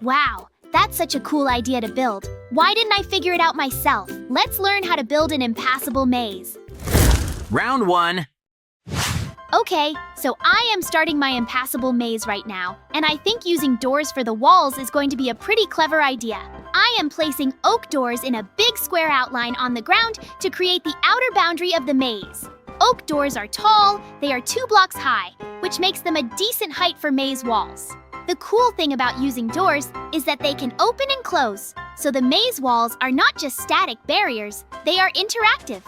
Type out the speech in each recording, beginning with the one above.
Wow, that's such a cool idea to build. Why didn't I figure it out myself? Let's learn how to build an impassable maze. Round 1. Okay, so I am starting my impassable maze right now, and I think using doors for the walls is going to be a pretty clever idea. I am placing oak doors in a big square outline on the ground to create the outer boundary of the maze. Oak doors are tall, they are 2 blocks high, which makes them a decent height for maze walls. The cool thing about using doors is that they can open and close, so the maze walls are not just static barriers, they are interactive.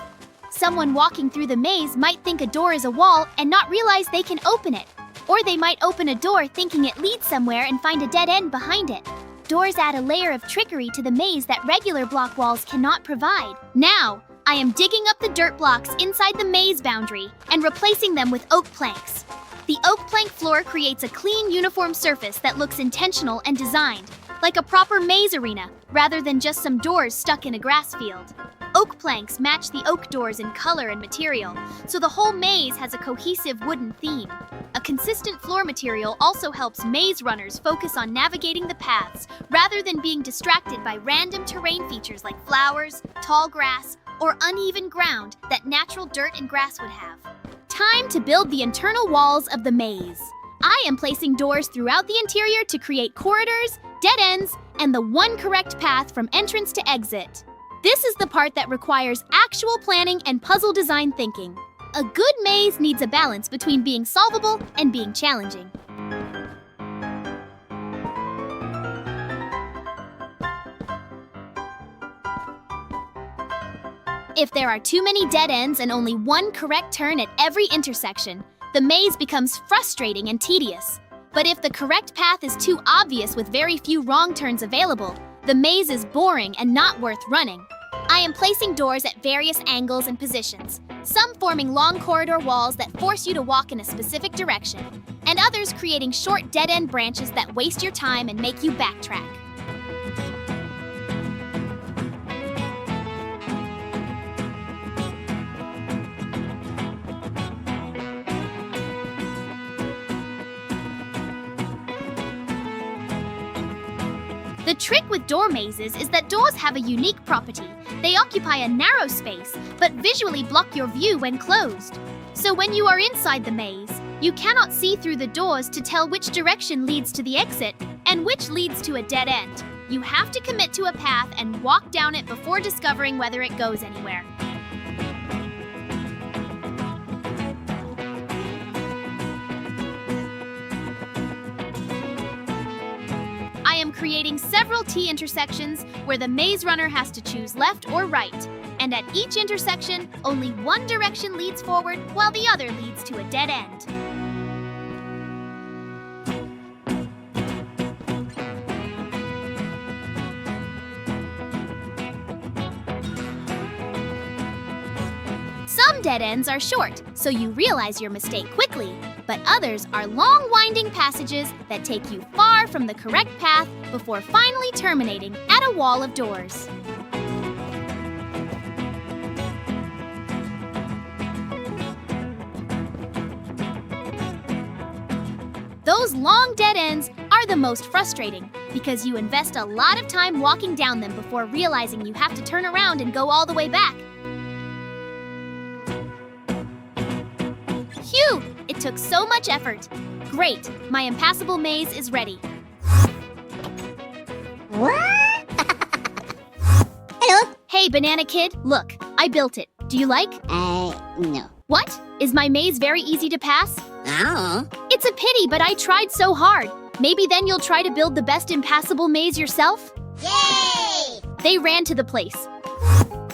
Someone walking through the maze might think a door is a wall and not realize they can open it. Or they might open a door thinking it leads somewhere and find a dead end behind it. Doors add a layer of trickery to the maze that regular block walls cannot provide. Now, I am digging up the dirt blocks inside the maze boundary and replacing them with oak planks. The oak plank floor creates a clean, uniform surface that looks intentional and designed, like a proper maze arena, rather than just some doors stuck in a grass field. Oak planks match the oak doors in color and material, so the whole maze has a cohesive wooden theme. A consistent floor material also helps maze runners focus on navigating the paths, rather than being distracted by random terrain features like flowers, tall grass, or uneven ground that natural dirt and grass would have. Time to build the internal walls of the maze. I am placing doors throughout the interior to create corridors, dead ends, and the one correct path from entrance to exit. This is the part that requires actual planning and puzzle design thinking. A good maze needs a balance between being solvable and being challenging. If there are too many dead ends and only one correct turn at every intersection, the maze becomes frustrating and tedious. But if the correct path is too obvious with very few wrong turns available, the maze is boring and not worth running. I am placing doors at various angles and positions, some forming long corridor walls that force you to walk in a specific direction, and others creating short dead-end branches that waste your time and make you backtrack. The trick with door mazes is that doors have a unique property. They occupy a narrow space, but visually block your view when closed. So when you are inside the maze, you cannot see through the doors to tell which direction leads to the exit and which leads to a dead end. You have to commit to a path and walk down it before discovering whether it goes anywhere. I am creating several T-intersections where the maze runner has to choose left or right, and at each intersection, only one direction leads forward while the other leads to a dead end. Some dead ends are short, so you realize your mistake quickly, but others are long, winding passages that take you far from the correct path before finally terminating at a wall of doors. Those long dead ends are the most frustrating because you invest a lot of time walking down them before realizing you have to turn around and go all the way back. Phew! It took so much effort. Great, my impassable maze is ready. What? Hello? Hey, Banana Kid, look, I built it. Do you like? No. What? Is my maze very easy to pass? Oh. It's a pity, but I tried so hard. Maybe then you'll try to build the best impassable maze yourself? Yay! They ran to the place.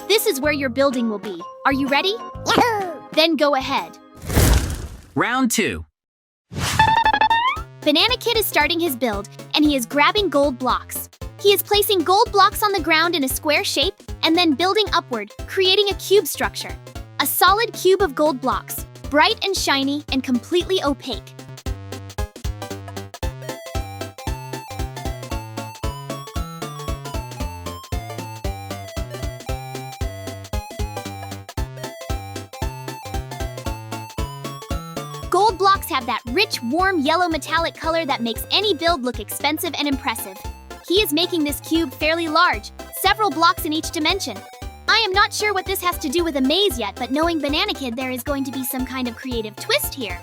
This is where your building will be. Are you ready? Yahoo! Then go ahead. Round 2. Banana Kid is starting his build, and he is grabbing gold blocks. He is placing gold blocks on the ground in a square shape, and then building upward, creating a cube structure. A solid cube of gold blocks, bright and shiny and completely opaque. Gold blocks have that rich, warm, yellow metallic color that makes any build look expensive and impressive. He is making this cube fairly large, several blocks in each dimension. I am not sure what this has to do with a maze yet, but knowing Banana Kid, there is going to be some kind of creative twist here.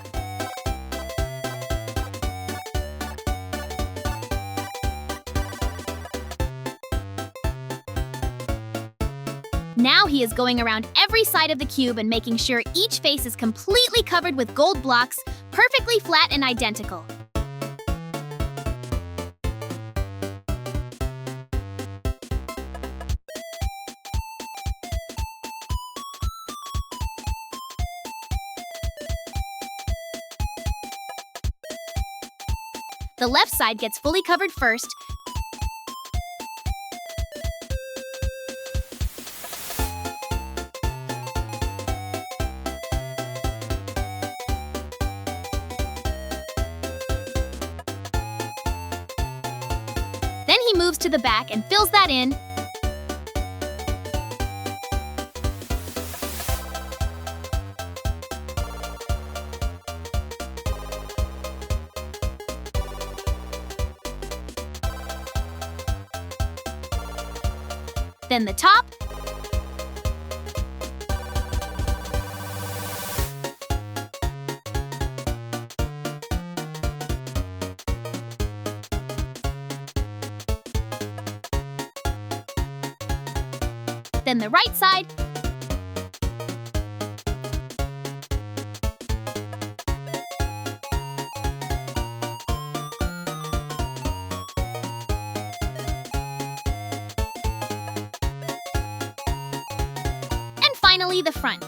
Now he is going around every side of the cube and making sure each face is completely covered with gold blocks, perfectly flat and identical. The left side gets fully covered first. Then he moves to the back and fills that in. Then the top. Then the right side. And finally, the front.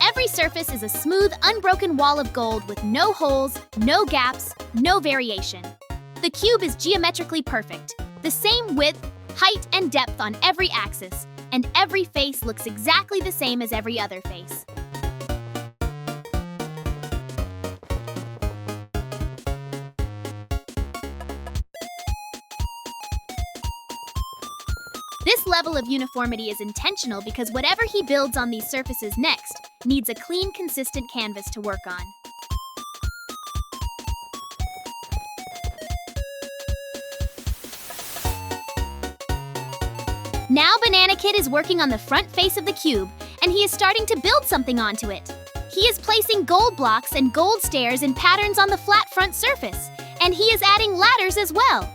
Every surface is a smooth, unbroken wall of gold with no holes, no gaps, no variation. The cube is geometrically perfect, the same width, height, and depth on every axis, and every face looks exactly the same as every other face. This level of uniformity is intentional because whatever he builds on these surfaces next needs a clean, consistent canvas to work on. Now Banana Kid is working on the front face of the cube, and he is starting to build something onto it. He is placing gold blocks and gold stairs in patterns on the flat front surface, and he is adding ladders as well.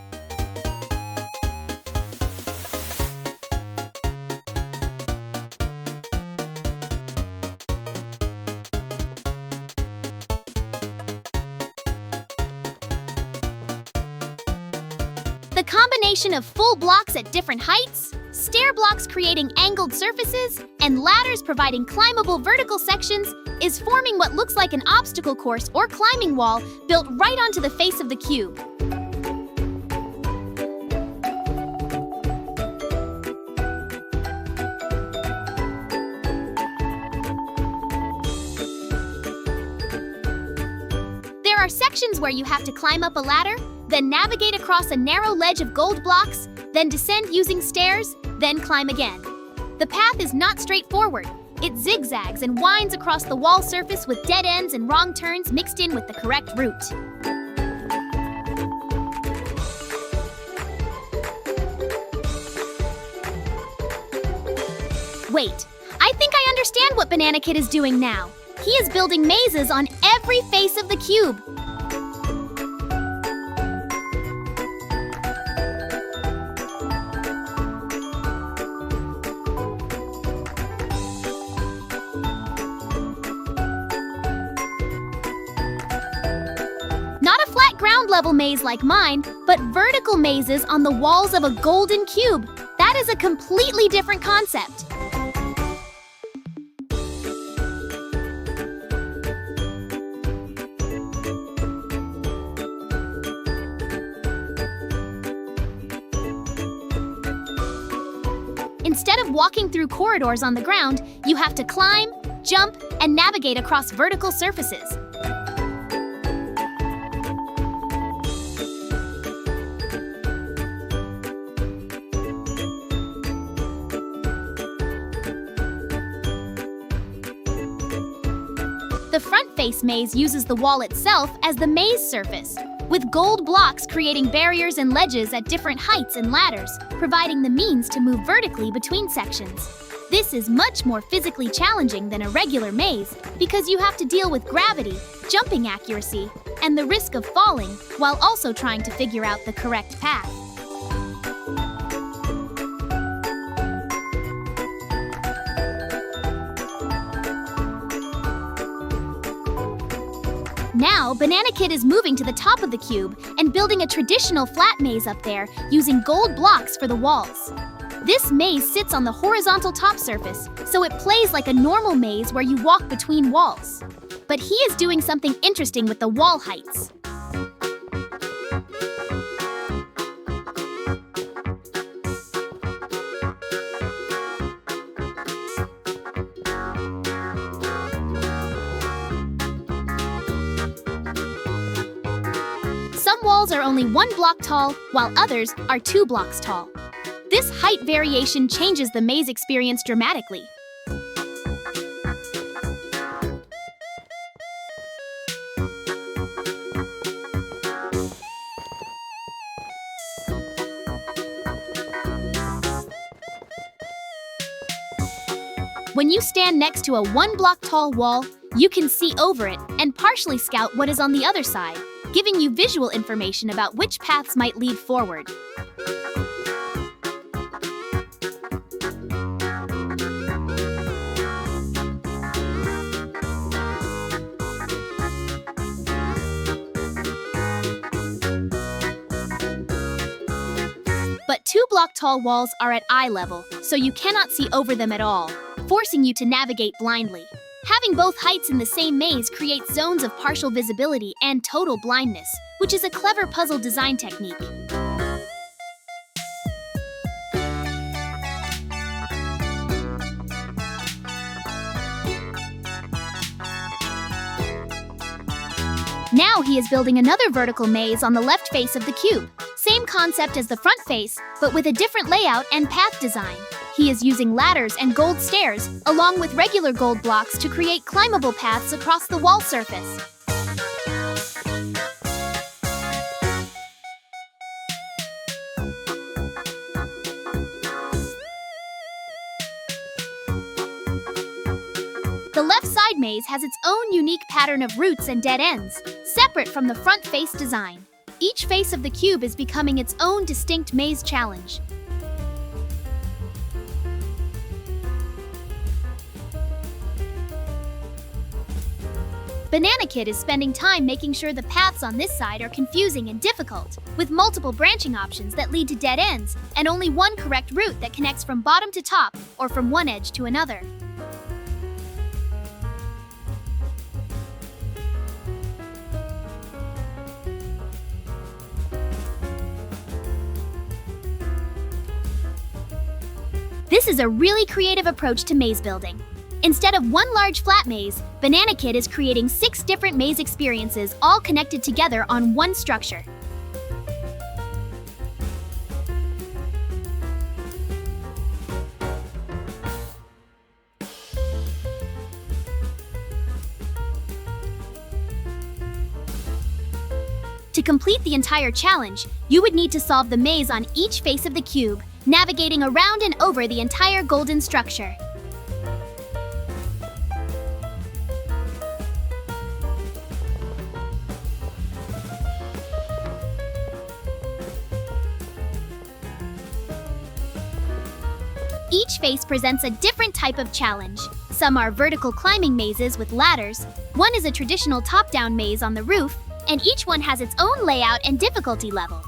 The combination of full blocks at different heights, stair blocks creating angled surfaces, and ladders providing climbable vertical sections is forming what looks like an obstacle course or climbing wall built right onto the face of the cube. There are sections where you have to climb up a ladder, then navigate across a narrow ledge of gold blocks, then descend using stairs, then climb again. The path is not straightforward. It zigzags and winds across the wall surface with dead ends and wrong turns mixed in with the correct route. Wait, I think I understand what Banana Kid is doing now. He is building mazes on every face of the cube. Not a flat ground level maze like mine, but vertical mazes on the walls of a golden cube. That is a completely different concept. Instead of walking through corridors on the ground, you have to climb, jump, and navigate across vertical surfaces. The front-face maze uses the wall itself as the maze surface, with gold blocks creating barriers and ledges at different heights and ladders, providing the means to move vertically between sections. This is much more physically challenging than a regular maze because you have to deal with gravity, jumping accuracy, and the risk of falling while also trying to figure out the correct path. Now, Banana Kid is moving to the top of the cube and building a traditional flat maze up there using gold blocks for the walls. This maze sits on the horizontal top surface, so it plays like a normal maze where you walk between walls. But he is doing something interesting with the wall heights. Some walls are only 1 block tall, while others are 2 blocks tall. This height variation changes the maze experience dramatically. When you stand next to a 1 block tall wall, you can see over it and partially scout what is on the other side, giving you visual information about which paths might lead forward. But 2 block tall walls are at eye level, so you cannot see over them at all, forcing you to navigate blindly. Having both heights in the same maze creates zones of partial visibility and total blindness, which is a clever puzzle design technique. Now he is building another vertical maze on the left face of the cube. Same concept as the front face, but with a different layout and path design. He is using ladders and gold stairs, along with regular gold blocks to create climbable paths across the wall surface. The left side maze has its own unique pattern of roots and dead ends, separate from the front face design. Each face of the cube is becoming its own distinct maze challenge. Banana Kid is spending time making sure the paths on this side are confusing and difficult, with multiple branching options that lead to dead ends, and only one correct route that connects from bottom to top, or from one edge to another. This is a really creative approach to maze building. Instead of one large flat maze, Banana Kid is creating 6 different maze experiences all connected together on one structure. To complete the entire challenge, you would need to solve the maze on each face of the cube, navigating around and over the entire golden structure. Each face presents a different type of challenge. Some are vertical climbing mazes with ladders, one is a traditional top-down maze on the roof, and each one has its own layout and difficulty level.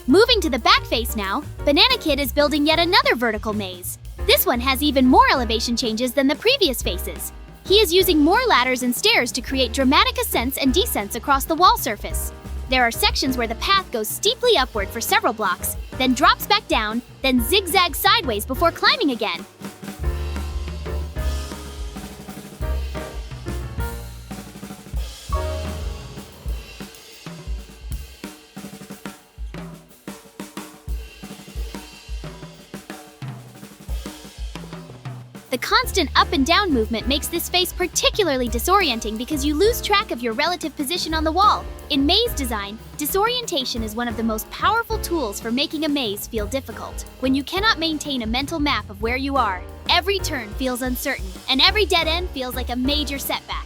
Moving to the back face now, Banana Kid is building yet another vertical maze. This one has even more elevation changes than the previous faces. He is using more ladders and stairs to create dramatic ascents and descents across the wall surface. There are sections where the path goes steeply upward for several blocks, then drops back down, then zigzags sideways before climbing again. The constant up and down movement makes this phase particularly disorienting because you lose track of your relative position on the wall. In maze design, disorientation is one of the most powerful tools for making a maze feel difficult. When you cannot maintain a mental map of where you are, every turn feels uncertain, and every dead end feels like a major setback.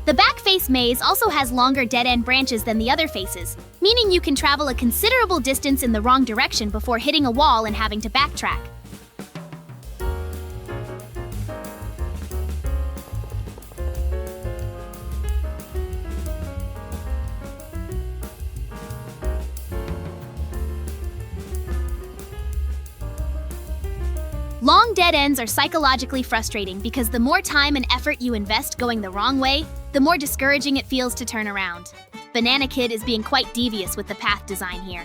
The back face maze also has longer dead-end branches than the other faces, meaning you can travel a considerable distance in the wrong direction before hitting a wall and having to backtrack. Long dead ends are psychologically frustrating because the more time and effort you invest going the wrong way, the more discouraging it feels to turn around. Banana Kid is being quite devious with the path design here.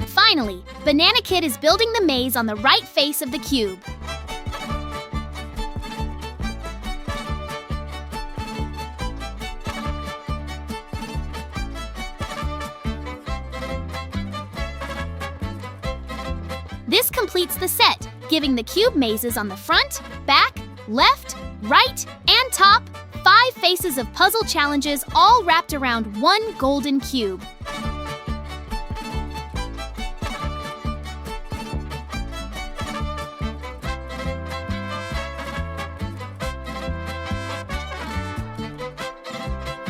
Finally, Banana Kid is building the maze on the right face of the cube. This completes the set, giving the cube mazes on the front, back, left, right, and top 5 faces of puzzle challenges all wrapped around one golden cube.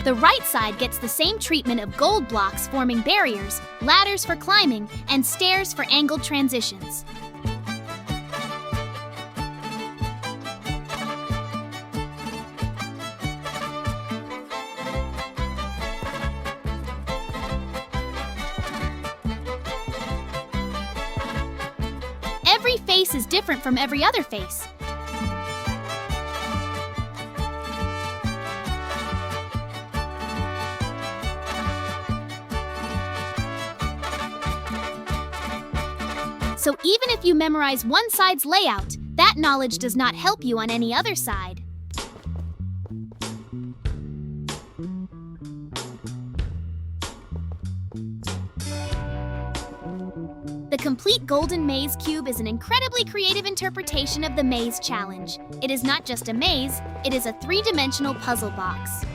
The right side gets the same treatment of gold blocks forming barriers, ladders for climbing, and stairs for angled transitions. Every face is different from every other face. So even if you memorize one side's layout, that knowledge does not help you on any other side. The complete golden maze cube is an incredibly creative interpretation of the maze challenge. It is not just a maze, it is a 3-dimensional puzzle box.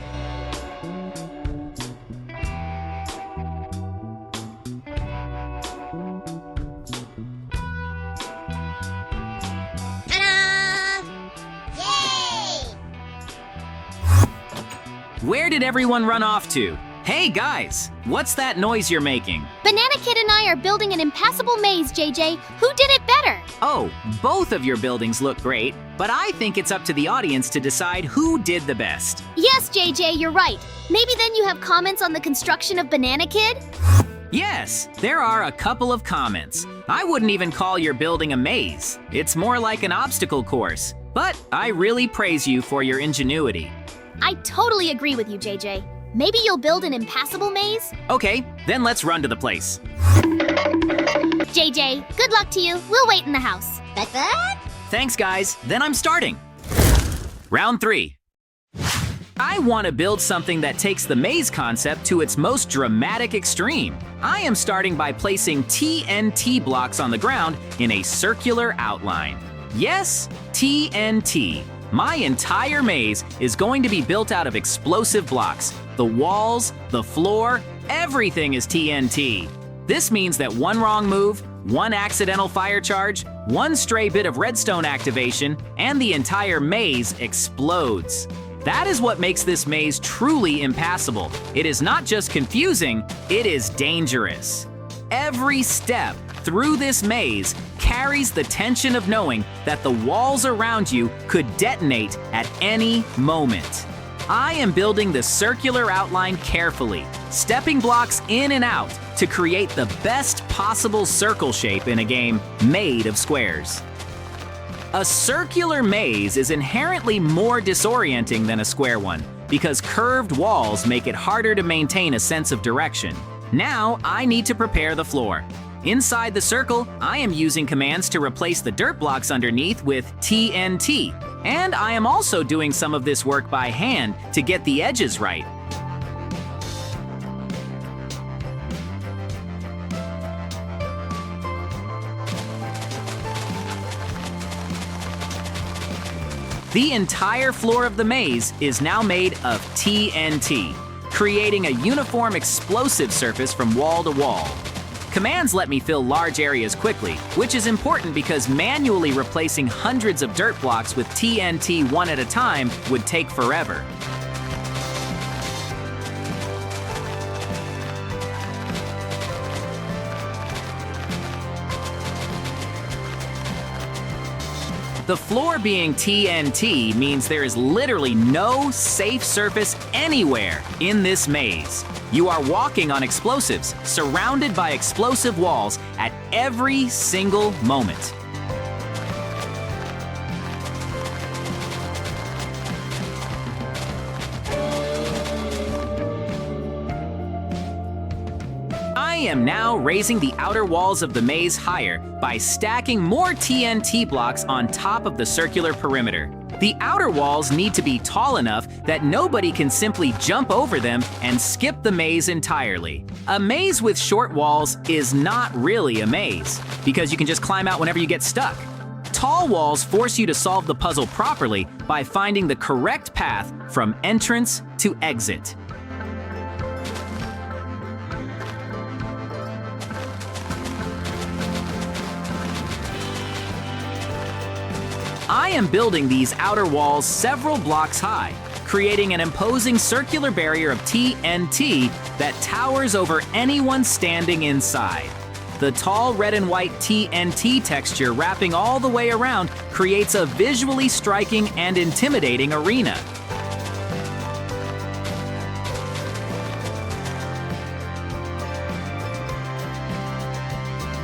Where did everyone run off to? Hey guys, what's that noise you're making? Banana Kid and I are building an impassable maze, JJ. Who did it better? Oh, both of your buildings look great, but I think it's up to the audience to decide who did the best. Yes, JJ, you're right. Maybe then you have comments on the construction of Banana Kid? Yes, there are a couple of comments. I wouldn't even call your building a maze. It's more like an obstacle course. But I really praise you for your ingenuity. I totally agree with you, JJ. Maybe you'll build an impassable maze? Okay, then let's run to the place. JJ, good luck to you. We'll wait in the house. Thanks, guys. Then I'm starting. Round 3. I want to build something that takes the maze concept to its most dramatic extreme. I am starting by placing TNT blocks on the ground in a circular outline. Yes, TNT. My entire maze is going to be built out of explosive blocks. The walls, the floor, everything is TNT. This means that one wrong move, one accidental fire charge, one stray bit of redstone activation, and the entire maze explodes. That is what makes this maze truly impassable. It is not just confusing, it is dangerous. Every step through this maze carries the tension of knowing that the walls around you could detonate at any moment. I am building the circular outline carefully, stepping blocks in and out to create the best possible circle shape in a game made of squares. A circular maze is inherently more disorienting than a square one because curved walls make it harder to maintain a sense of direction. Now, I need to prepare the floor. Inside the circle, I am using commands to replace the dirt blocks underneath with TNT. And I am also doing some of this work by hand to get the edges right. The entire floor of the maze is now made of TNT, creating a uniform explosive surface from wall to wall. Commands let me fill large areas quickly, which is important because manually replacing hundreds of dirt blocks with TNT one at a time would take forever. The floor being TNT means there is literally no safe surface anywhere in this maze. You are walking on explosives, surrounded by explosive walls at every single moment. I am now raising the outer walls of the maze higher by stacking more TNT blocks on top of the circular perimeter. The outer walls need to be tall enough that nobody can simply jump over them and skip the maze entirely. A maze with short walls is not really a maze, because you can just climb out whenever you get stuck. Tall walls force you to solve the puzzle properly by finding the correct path from entrance to exit. I am building these outer walls several blocks high, creating an imposing circular barrier of TNT that towers over anyone standing inside. The tall red and white TNT texture wrapping all the way around creates a visually striking and intimidating arena.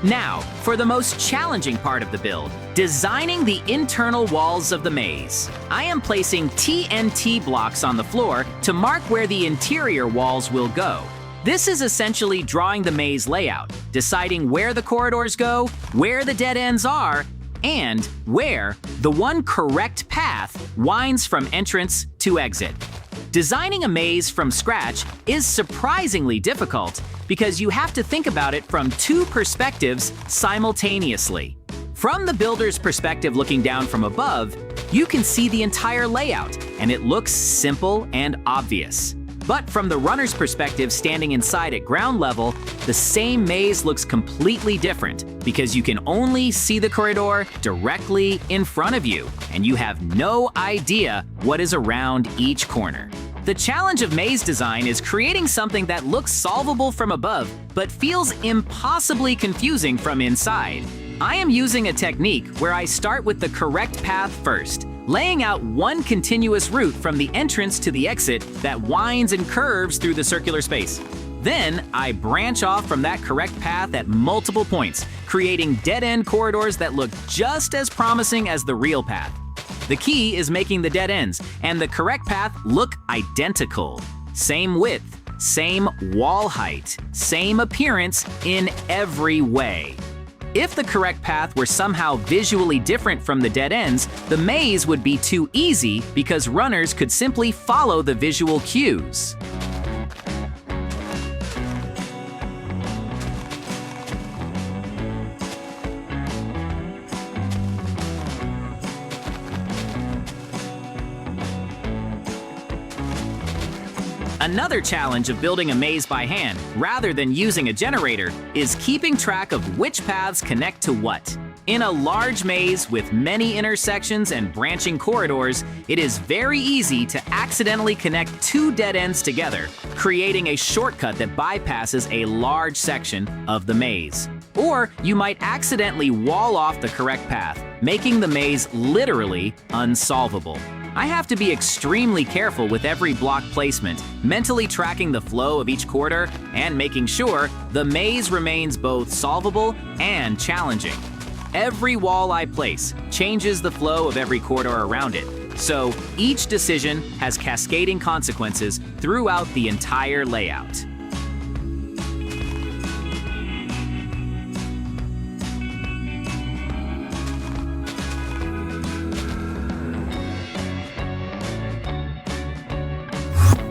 Now, for the most challenging part of the build, designing the internal walls of the maze. I am placing TNT blocks on the floor to mark where the interior walls will go. This is essentially drawing the maze layout, deciding where the corridors go, where the dead ends are, and where the one correct path winds from entrance to exit. Designing a maze from scratch is surprisingly difficult because you have to think about it from two perspectives simultaneously. From the builder's perspective looking down from above, you can see the entire layout, and it looks simple and obvious. But from the runner's perspective standing inside at ground level, the same maze looks completely different because you can only see the corridor directly in front of you, and you have no idea what is around each corner. The challenge of maze design is creating something that looks solvable from above, but feels impossibly confusing from inside. I am using a technique where I start with the correct path first, laying out one continuous route from the entrance to the exit that winds and curves through the circular space. Then, I branch off from that correct path at multiple points, creating dead-end corridors that look just as promising as the real path. The key is making the dead ends and the correct path look identical. Same width, same wall height, same appearance in every way. If the correct path were somehow visually different from the dead ends, the maze would be too easy because runners could simply follow the visual cues. Another challenge of building a maze by hand, rather than using a generator, is keeping track of which paths connect to what. In a large maze with many intersections and branching corridors, it is very easy to accidentally connect two dead ends together, creating a shortcut that bypasses a large section of the maze. Or you might accidentally wall off the correct path, making the maze literally unsolvable. I have to be extremely careful with every block placement, mentally tracking the flow of each corridor and making sure the maze remains both solvable and challenging. Every wall I place changes the flow of every corridor around it. So each decision has cascading consequences throughout the entire layout.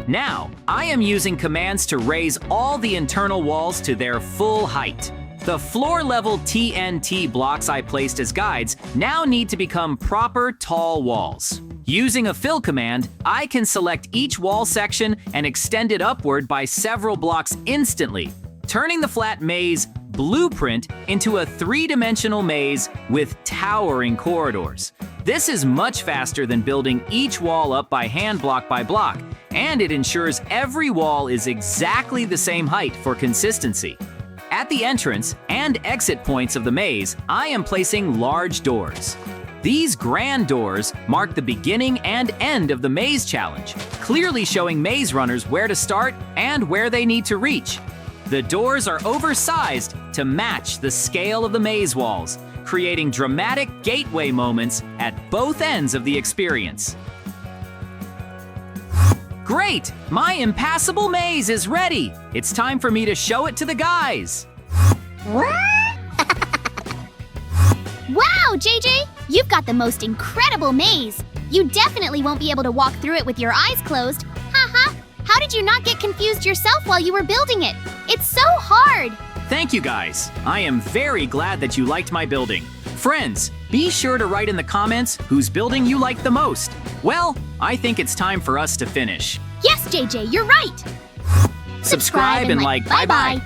Now, I am using commands to raise all the internal walls to their full height. The floor-level TNT blocks I placed as guides now need to become proper tall walls. Using a fill command, I can select each wall section and extend it upward by several blocks instantly, turning the flat maze blueprint into a three-dimensional maze with towering corridors. This is much faster than building each wall up by hand block by block, and it ensures every wall is exactly the same height for consistency. At the entrance and exit points of the maze, I am placing large doors. These grand doors mark the beginning and end of the maze challenge, clearly showing maze runners where to start and where they need to reach. The doors are oversized to match the scale of the maze walls, creating dramatic gateway moments at both ends of the experience. Great! My impassable maze is ready! It's time for me to show it to the guys! What? Wow, JJ! You've got the most incredible maze! You definitely won't be able to walk through it with your eyes closed. Haha! How did you not get confused yourself while you were building it? It's so hard! Thank you guys! I am very glad that you liked my building. Friends, be sure to write in the comments whose building you like the most. Well, I think it's time for us to finish. Yes, JJ, you're right! Subscribe and like, bye-bye!